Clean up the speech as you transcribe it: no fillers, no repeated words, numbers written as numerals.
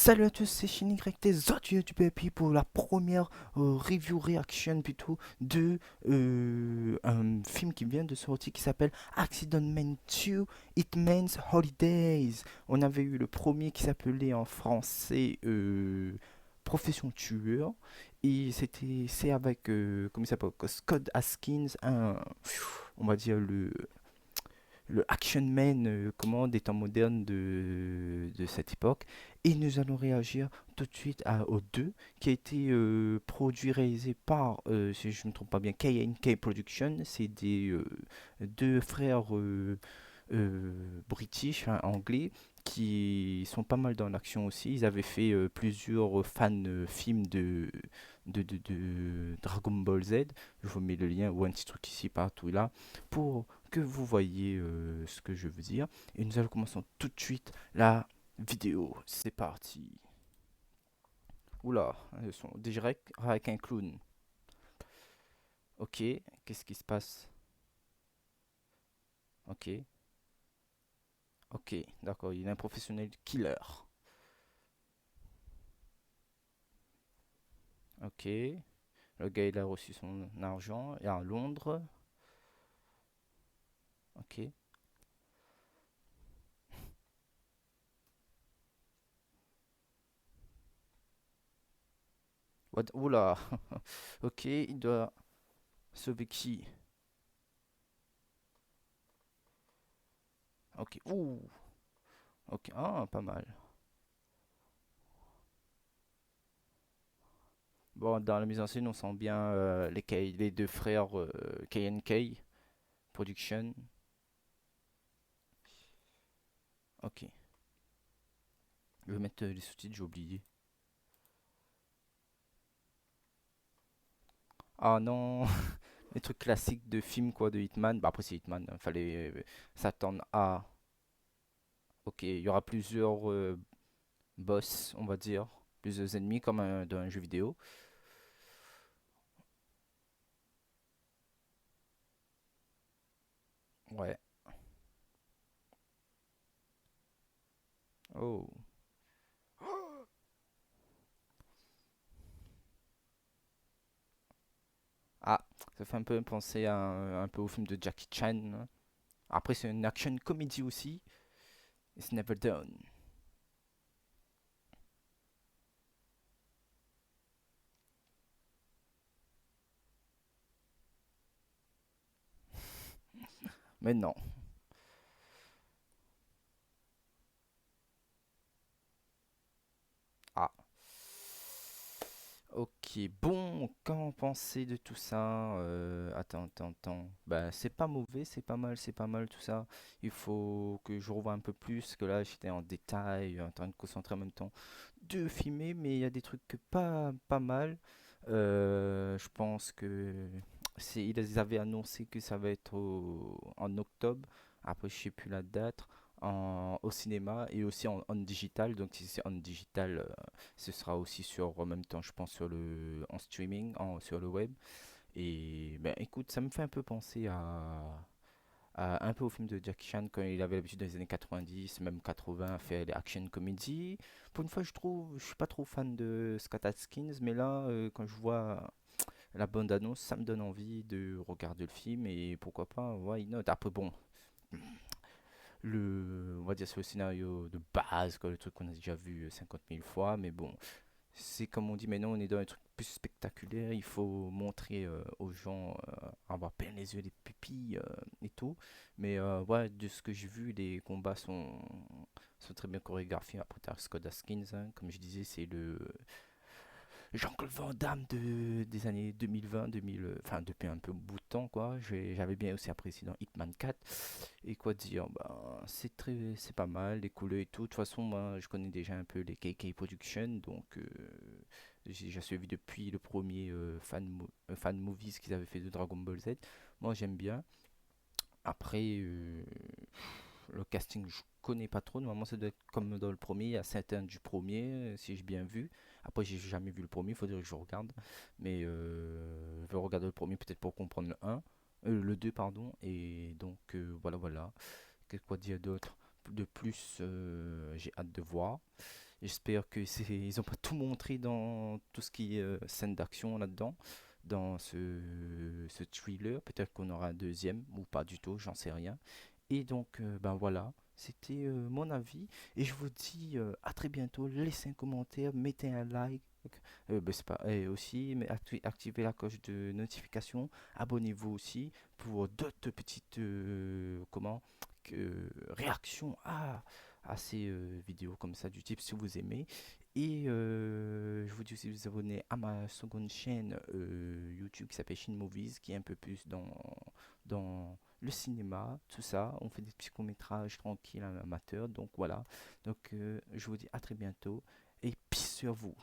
Salut à tous, c'est Shinigre avec tes autres YouTube pour la première review reaction plutôt de un film qui vient de sortir qui s'appelle Accident Man 2 Hitman's Holidays. On avait eu le premier qui s'appelait en français Profession tueur et c'est avec comment il s'appelle, Scott Askins, on va dire le action man comment des temps modernes de cette époque. Et nous allons réagir tout de suite au 2 qui a été produit, réalisé par, si je ne me trompe pas bien, K&K Production. C'est des deux frères british, hein, anglais, qui sont pas mal dans l'action aussi. Ils avaient fait plusieurs fan films de Dragon Ball Z. Je vous mets le lien ou un petit truc ici, partout là, pour que vous voyez ce que je veux dire. Et nous allons commencer tout de suite la vidéo. C'est parti. Oula, ils sont déjà avec un clown. Ok, qu'est-ce qui se passe? Ok, ok, d'accord, il est un professionnel killer. Ok, le gars il a reçu son argent et à Londres. Ok, what? Oula, ok, il doit sauver qui? Ok, ouh, ok, ah, pas mal. Bon, dans la mise en scène, on sent bien les deux frères K&K Production. Ok, je vais mettre les sous-titres, j'ai oublié. Ah non, les trucs classiques de films quoi, de Hitman. Bah après c'est Hitman, il fallait s'attendre à. Ok, il y aura plusieurs boss, on va dire, plusieurs ennemis comme dans un jeu vidéo. Ouais. Oh. Ah, ça fait un peu penser à un peu au film de Jackie Chan, hein. Après c'est une action comédie aussi. It's Never Done. Mais non. Ah. Ok, bon, qu'en penser de tout ça? Attends. Bah, c'est pas mauvais, c'est pas mal tout ça. Il faut que je revoie un peu plus, que là j'étais en détail, en train de concentrer en même temps de filmer, mais il y a des trucs que pas mal. Je pense que ils avaient annoncé que ça va être en octobre. Après, je sais plus la date. Au cinéma et aussi en digital. Donc, si c'est en digital, ce sera aussi sur, en même temps, je pense, en streaming, sur le web. Et ben, écoute, ça me fait un peu penser un peu au film de Jackie Chan quand il avait l'habitude dans les années 90, même 80, à faire des action comedy. Pour une fois, je suis pas trop fan de Scott Atkins, mais là, quand je vois la bande-annonce, ça me donne envie de regarder le film et pourquoi pas, why not? Après, bon, on va dire c'est le scénario de base, quoi, le truc qu'on a déjà vu 50 000 fois, mais bon, c'est comme on dit maintenant, on est dans un truc plus spectaculaire, il faut montrer aux gens, avoir plein les yeux, les pupilles et tout. Mais ouais, de ce que j'ai vu, les combats sont très bien chorégraphiés. Après, t'as Scott Askins, hein, comme je disais, c'est le Jean-Claude Van Damme des années 2020, 2000, enfin depuis un peu bout de temps quoi. J'avais bien aussi apprécié dans Hitman 4. Et quoi dire, bah, c'est pas mal, les couleurs et tout. De toute façon, moi je connais déjà un peu les KK Production, donc j'ai suivi depuis le premier fan movies qu'ils avaient fait de Dragon Ball Z. Moi j'aime bien. Après, le casting, je connais pas trop. Normalement, ça doit être comme dans le premier. Il y a certains du premier, si j'ai bien vu. Après, j'ai jamais vu le premier. Il faudrait que je regarde. Mais je vais regarder le premier peut-être pour comprendre le un, le 2 pardon. Et donc, voilà. Qu'est-ce qu'on dire d'autre? De plus, j'ai hâte de voir. J'espère que ils n'ont pas tout montré dans tout ce qui est scène d'action là-dedans, dans ce thriller. Peut-être qu'on aura un deuxième ou pas du tout, j'en sais rien. Et donc, ben voilà, c'était mon avis. Et je vous dis à très bientôt. Laissez un commentaire, mettez un like. Ben, c'est pas, et aussi, mais activez la cloche de notification. Abonnez-vous aussi pour d'autres petites réactions à ces vidéos comme ça du type si vous aimez. Et je vous dis aussi de vous abonner à ma seconde chaîne YouTube qui s'appelle Shin Movies, qui est un peu plus dans le cinéma, tout ça. On fait des petits courts-métrages tranquilles, amateurs. Donc voilà. Donc je vous dis à très bientôt et peace sur vous.